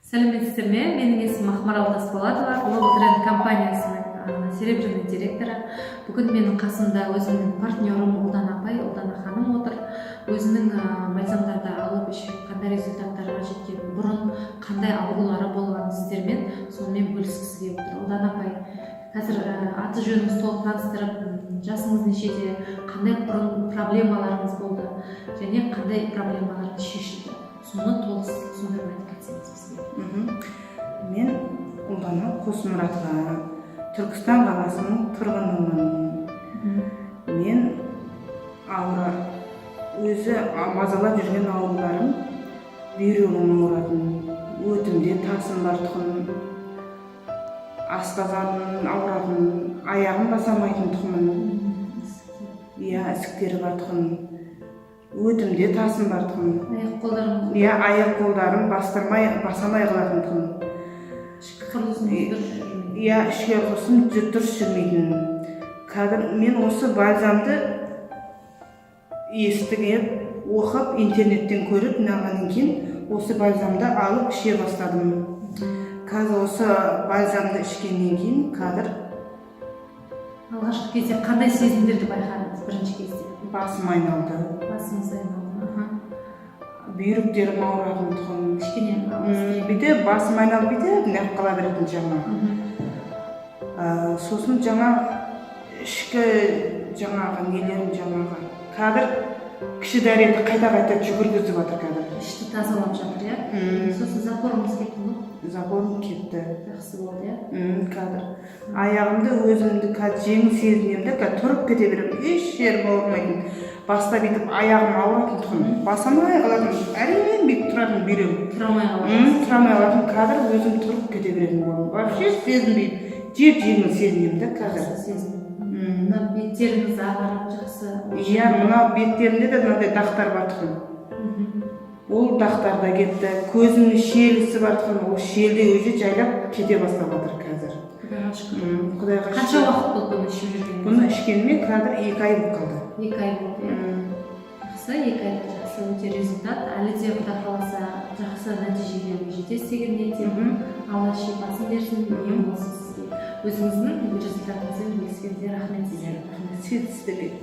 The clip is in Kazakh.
Сәлеметсіздер ме? Менің есімім Ақмарал Тасболатова, Global Trend компаниясының серебряный директоры. Бүгін менің қасымда өзімнің партнерім Ұлдана апай, Ұлдана ханым отыр. Өзінің бальзамдарды алып ішіп қандай результаттарға жеткен, бұрын қандай аурулары болғанын сіздермен сонымен бөліскісі келіп отыр. Ұлдана апай, қазір аты жөніңізді толық таныстырып, жасыңыз нешеде, қандай бұрын проблемаларыңыз болды және қандай проблемаларыңыз шешілді, соны толық түсіндіріп айтып кетсеңіз бізге. Мен Ұлдана Қосмұратова, Түркістан қаласының тұрғынымын. Мен өзі мазалап жүрген ауруларым: бүйрегім ауыратын, өтімде тасым бар тұғын, асқазаным ауыратын, аяғым басамайтын тұғын, ісіктері бар тұғын, өтімде тасым бар тұғын, аяқ қолдарым басамай қалатын тұғын, ішкі құрылысым дұрыс жүрмейтін. Қазір мен осы бальзамды естігіп, оқып, интернеттен көріп, нағаннан кейін осы бальзамды алып іше бастадым. Қазір осы бальзамды ішкеннен кейін қазір алғашқы кезде қандай сезімдерді байқадыңыз? Бірінші кезде басым айналды. Басыңыз айналды. Бүйректерім ауыратын тұғын. Кішкене Бүйтіп басым айналып бүйтіп неғып қала беретін жаңа. Сосын жаңа ішкі жаңағы нелерім жаңағы қазір кіші дәреті қайта жүгіргізіп жатыр қазір. Ішті тазалап жатыр, иә? Сосын запорыңыз кетті ме? Запорым кетті. Жақсы болды, иә? Қазір аяғымды өзімді қазір жеңіл сезінемін, қазір тұрып кете беремін, еш жерім ауырмайтын. Баста бүйтіп аяғым ауыратын тұғын, басамай қалатын, әрең бүйтіп тұратын бүйрегім. Тұрамай қалатын. Тұрамай қалатын, қазір өзім тұрып кете беретін болдым. Вообще сезінбеймін, жеңіл сезінемін қазір. Мына беттеріңіз ағарып жақсы. Мына беттерімде де мынандай дақтар бар тұғын. Ол дақтар да кетті. Көзімнің шелісі бар тұғын, ол шелде өзі жайлап кете бастап жатыр қазір. Құдайға шүкір. Қанша уақыт болды бұны ішіп жүргеніңізге? Бұны ішкеніме қазір 2 ай болып қалды. 2 ай болды, жақсы, 2 айда жақсы өте результат. Әлі де Құда қаласа жақсы нәтижелерге жетесіз деген ниеттемін. Алла шипасын берсін, ем болсын сізге. Өзіңіздің результатыңызбен бөліскенде рахмет сізге. Сізге